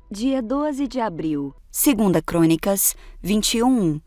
Dia 12 de abril. 2 Crônicas 21:1.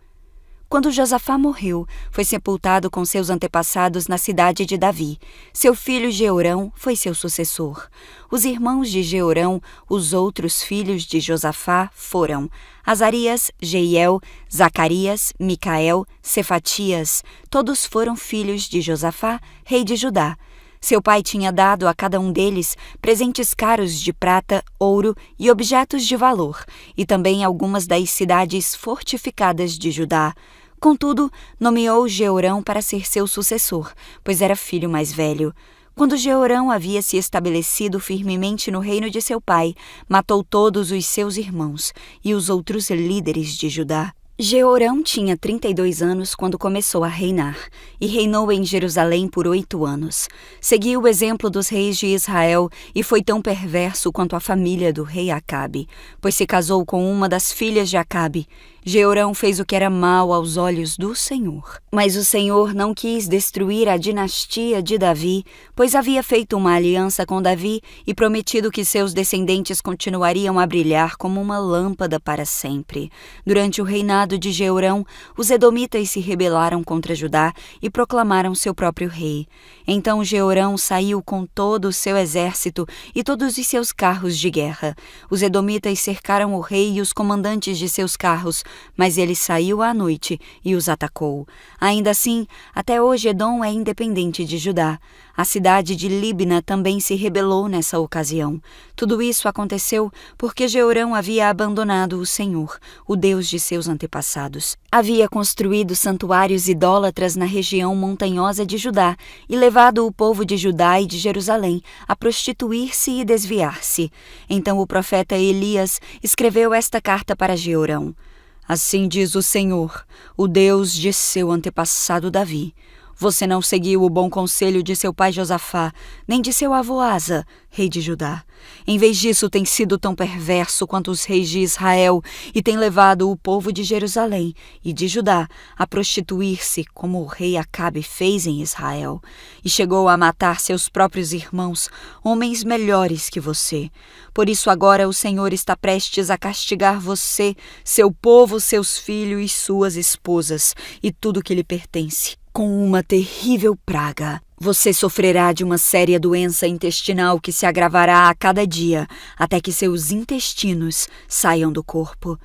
Quando Josafá morreu, foi sepultado com seus antepassados na cidade de Davi. Seu filho Jeorão foi seu sucessor. Os irmãos de Jeorão, os outros filhos de Josafá, foram Azarias, Jeiel, Zacarias, Micael, Cefatias. Todos foram filhos de Josafá, rei de Judá. Seu pai tinha dado a cada um deles presentes caros de prata, ouro e objetos de valor, e também algumas das cidades fortificadas de Judá. Contudo, nomeou Jeorão para ser seu sucessor, pois era filho mais velho. Quando Jeorão havia se estabelecido firmemente no reino de seu pai, matou todos os seus irmãos e os outros líderes de Judá. Jeorão tinha 32 anos quando começou a reinar, e reinou em Jerusalém por 8 anos. Seguiu o exemplo dos reis de Israel e foi tão perverso quanto a família do rei Acabe, pois se casou com uma das filhas de Acabe. Jeorão fez o que era mal aos olhos do Senhor. Mas o Senhor não quis destruir a dinastia de Davi, pois havia feito uma aliança com Davi e prometido que seus descendentes continuariam a brilhar como uma lâmpada para sempre. Durante o reinado de Jeorão, os edomitas se rebelaram contra Judá e proclamaram seu próprio rei. Então Jeorão saiu com todo o seu exército e todos os seus carros de guerra. Os edomitas cercaram o rei e os comandantes de seus carros, mas ele saiu à noite e os atacou. Ainda assim, até hoje Edom é independente de Judá. A cidade de Líbna também se rebelou nessa ocasião. Tudo isso aconteceu porque Jeorão havia abandonado o Senhor, o Deus de seus antepassados. Havia construído santuários idólatras na região montanhosa de Judá e levado o povo de Judá e de Jerusalém a prostituir-se e desviar-se. Então o profeta Elias escreveu esta carta para Jeorão. Assim diz o Senhor, o Deus de seu antepassado Davi. Você não seguiu o bom conselho de seu pai Josafá, nem de seu avô Asa, rei de Judá. Em vez disso, tem sido tão perverso quanto os reis de Israel e tem levado o povo de Jerusalém e de Judá a prostituir-se, como o rei Acabe fez em Israel, e chegou a matar seus próprios irmãos, homens melhores que você. Por isso agora o Senhor está prestes a castigar você, seu povo, seus filhos e suas esposas, e tudo que lhe pertence, com uma terrível praga. Você sofrerá de uma séria doença intestinal que se agravará a cada dia, até que seus intestinos saiam do corpo.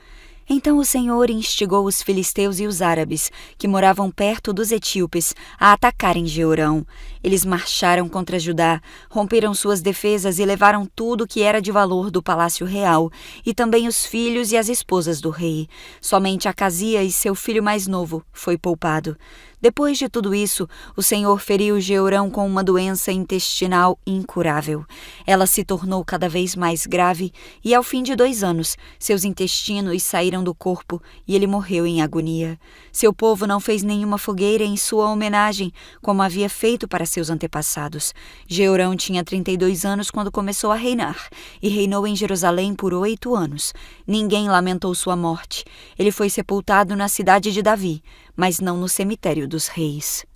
Então o Senhor instigou os filisteus e os árabes, que moravam perto dos etíopes, a atacarem Jeorão. Eles marcharam contra Judá, romperam suas defesas e levaram tudo que era de valor do palácio real, e também os filhos e as esposas do rei. Somente Acasias, seu filho mais novo, foi poupado. Depois de tudo isso, o Senhor feriu Jeorão com uma doença intestinal incurável. Ela se tornou cada vez mais grave e, ao fim de 2 anos, seus intestinos saíram do corpo e ele morreu em agonia. Seu povo não fez nenhuma fogueira em sua homenagem, como havia feito para seus antepassados. Jeorão tinha 32 anos quando começou a reinar e reinou em Jerusalém por 8 anos. Ninguém lamentou sua morte. Ele foi sepultado na cidade de Davi, mas não no cemitério dos reis.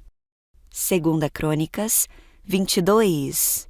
2 Crônicas 22.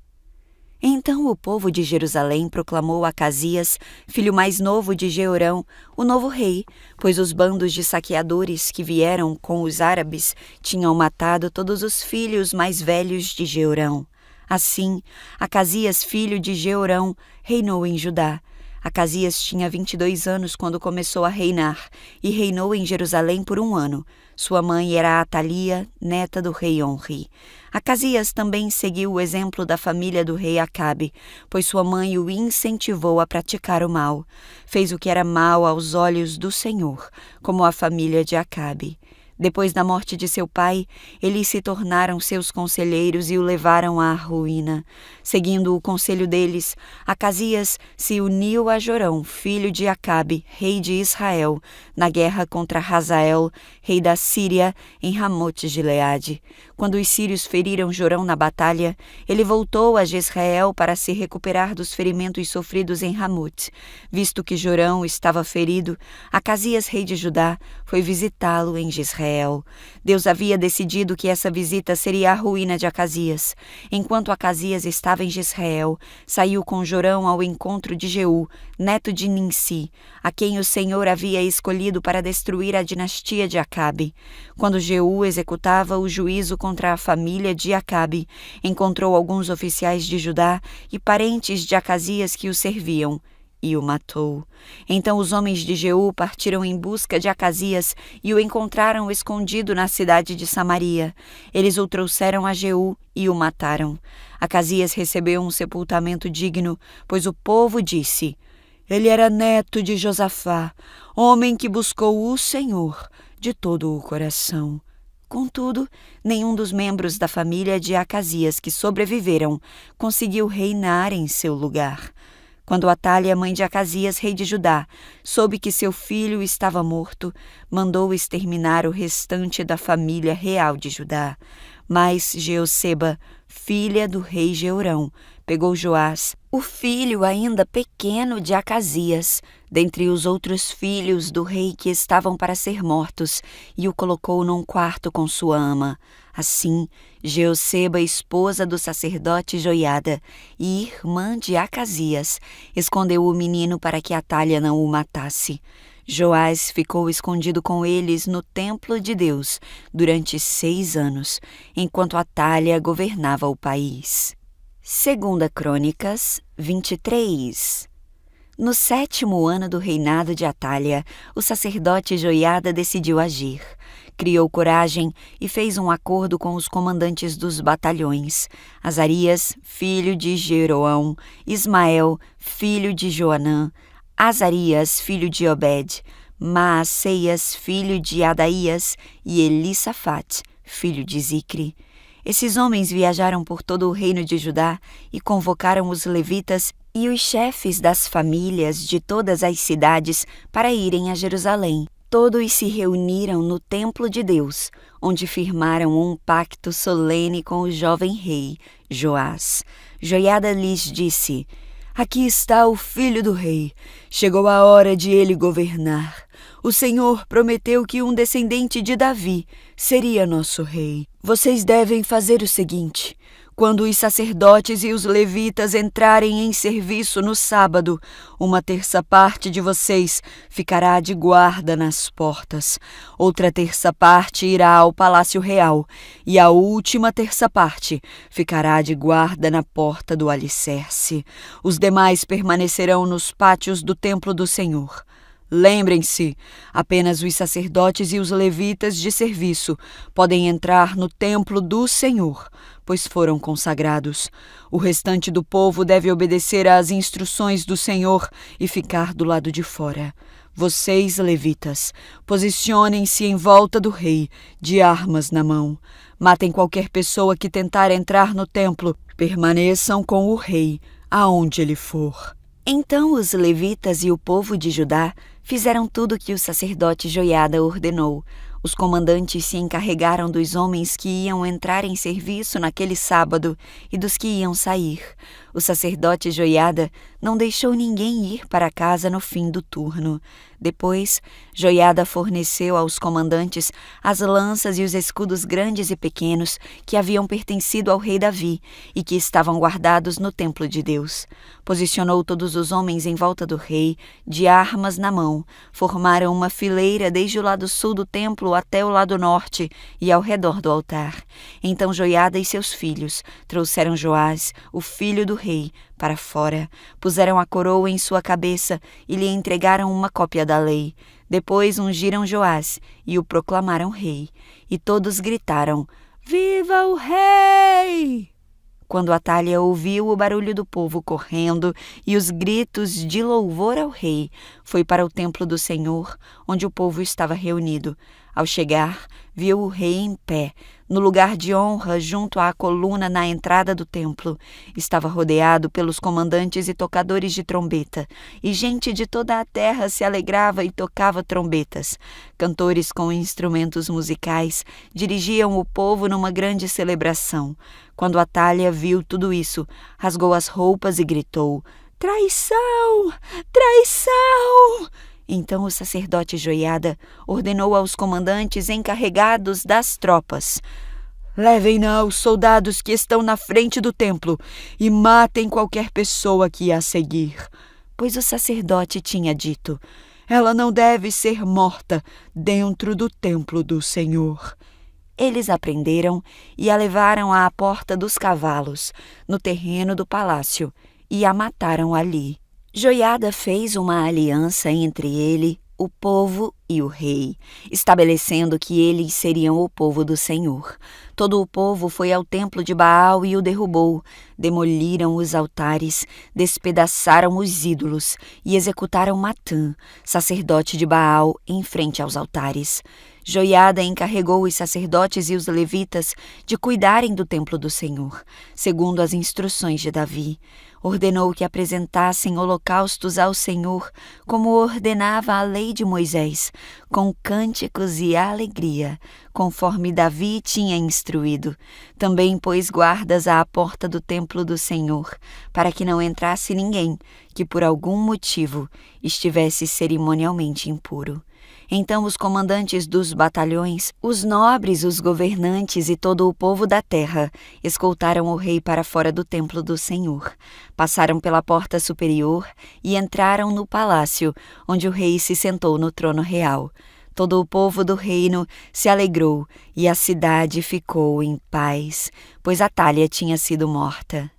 Então o povo de Jerusalém proclamou Acasias, filho mais novo de Jeorão, o novo rei, pois os bandos de saqueadores que vieram com os árabes tinham matado todos os filhos mais velhos de Jeorão. Assim, Acasias, filho de Jeorão, reinou em Judá. Acasias tinha 22 anos quando começou a reinar, e reinou em Jerusalém por 1 ano. Sua mãe era Atalia, neta do rei Onri. Acasias também seguiu o exemplo da família do rei Acabe, pois sua mãe o incentivou a praticar o mal. Fez o que era mal aos olhos do Senhor, como a família de Acabe. Depois da morte de seu pai, eles se tornaram seus conselheiros e o levaram à ruína. Seguindo o conselho deles, Acasias se uniu a Jorão, filho de Acabe, rei de Israel, na guerra contra Hazael, rei da Síria, em Ramote-Gileade. Quando os sírios feriram Jorão na batalha, ele voltou a Jezreel para se recuperar dos ferimentos sofridos em Ramute. Visto que Jorão estava ferido, Acasias, rei de Judá, foi visitá-lo em Jezreel. Deus havia decidido que essa visita seria a ruína de Acasias. Enquanto Acasias estava em Jezreel, saiu com Jorão ao encontro de Jeú, neto de Ninsi, a quem o Senhor havia escolhido para destruir a dinastia de Acabe. Quando Jeú executava o juízo contra a família de Acabe, encontrou alguns oficiais de Judá e parentes de Acasias que o serviam, e o matou. Então os homens de Jeú partiram em busca de Acasias e o encontraram escondido na cidade de Samaria. Eles o trouxeram a Jeú e o mataram. Acasias recebeu um sepultamento digno, pois o povo disse: ele era neto de Josafá, homem que buscou o Senhor de todo o coração. Contudo, nenhum dos membros da família de Acasias que sobreviveram conseguiu reinar em seu lugar. Quando Atália, mãe de Acasias, rei de Judá, soube que seu filho estava morto, mandou exterminar o restante da família real de Judá. Mas Jeoseba, filha do rei Jeorão, pegou Joás, o filho ainda pequeno de Acasias, dentre os outros filhos do rei que estavam para ser mortos, e o colocou num quarto com sua ama. Assim, Jeoseba, esposa do sacerdote Joiada e irmã de Acasias, escondeu o menino para que Atália não o matasse. Joás ficou escondido com eles no templo de Deus durante 6 anos, enquanto Atália governava o país. 2 Crônicas 23. No 7º ano do reinado de Atália, o sacerdote Joiada decidiu agir. Criou coragem e fez um acordo com os comandantes dos batalhões: Azarias, filho de Jeroão, Ismael, filho de Joanã, Azarias, filho de Obed, Maaseias, filho de Adaías, e Elisafate, filho de Zicre. Esses homens viajaram por todo o reino de Judá e convocaram os levitas e os chefes das famílias de todas as cidades para irem a Jerusalém. Todos se reuniram no templo de Deus, onde firmaram um pacto solene com o jovem rei, Joás. Joiada lhes disse: aqui está o filho do rei. Chegou a hora de ele governar. O Senhor prometeu que um descendente de Davi seria nosso rei. Vocês devem fazer o seguinte: quando os sacerdotes e os levitas entrarem em serviço no sábado, 1/3 de vocês ficará de guarda nas portas, outra 1/3 irá ao palácio real, e a última 1/3 ficará de guarda na porta do alicerce. Os demais permanecerão nos pátios do templo do Senhor. Lembrem-se, apenas os sacerdotes e os levitas de serviço podem entrar no templo do Senhor, pois foram consagrados. O restante do povo deve obedecer às instruções do Senhor e ficar do lado de fora. Vocês, levitas, posicionem-se em volta do rei, de armas na mão. Matem qualquer pessoa que tentar entrar no templo. Permaneçam com o rei, aonde ele for. Então os levitas e o povo de Judá fizeram tudo o que o sacerdote Joiada ordenou. Os comandantes se encarregaram dos homens que iam entrar em serviço naquele sábado e dos que iam sair. O sacerdote Joiada não deixou ninguém ir para casa no fim do turno. Depois, Joiada forneceu aos comandantes as lanças e os escudos grandes e pequenos que haviam pertencido ao rei Davi e que estavam guardados no templo de Deus. Posicionou todos os homens em volta do rei, de armas na mão. Formaram uma fileira desde o lado sul do templo até o lado norte e ao redor do altar. Então Joiada e seus filhos trouxeram Joás, o filho do rei, para fora, puseram a coroa em sua cabeça e lhe entregaram uma cópia da lei. Depois ungiram Joás e o proclamaram rei. E todos gritaram: Viva o rei! Quando Atália ouviu o barulho do povo correndo e os gritos de louvor ao rei, foi para o templo do Senhor, onde o povo estava reunido. Ao chegar, viu o rei em pé, no lugar de honra junto à coluna na entrada do templo. Estava rodeado pelos comandantes e tocadores de trombeta, e gente de toda a terra se alegrava e tocava trombetas. Cantores com instrumentos musicais dirigiam o povo numa grande celebração. Quando Atália viu tudo isso, rasgou as roupas e gritou: "Traição! Traição!" Então o sacerdote Joiada ordenou aos comandantes encarregados das tropas: "Levem-na aos soldados que estão na frente do templo e matem qualquer pessoa que a seguir." Pois o sacerdote tinha dito: "Ela não deve ser morta dentro do templo do Senhor." Eles a prenderam e a levaram à porta dos cavalos, no terreno do palácio, e a mataram ali. Joiada fez uma aliança entre ele, o povo e o rei, estabelecendo que eles seriam o povo do Senhor. Todo o povo foi ao templo de Baal e o derrubou, demoliram os altares, despedaçaram os ídolos e executaram Matã, sacerdote de Baal, em frente aos altares. Joiada encarregou os sacerdotes e os levitas de cuidarem do templo do Senhor, segundo as instruções de Davi. Ordenou que apresentassem holocaustos ao Senhor, como ordenava a lei de Moisés, com cânticos e alegria, conforme Davi tinha instruído. Também pôs guardas à porta do templo do Senhor, para que não entrasse ninguém que por algum motivo estivesse cerimonialmente impuro. Então os comandantes dos batalhões, os nobres, os governantes e todo o povo da terra escoltaram o rei para fora do templo do Senhor. Passaram pela porta superior e entraram no palácio, onde o rei se sentou no trono real. Todo o povo do reino se alegrou e a cidade ficou em paz, pois Atália tinha sido morta.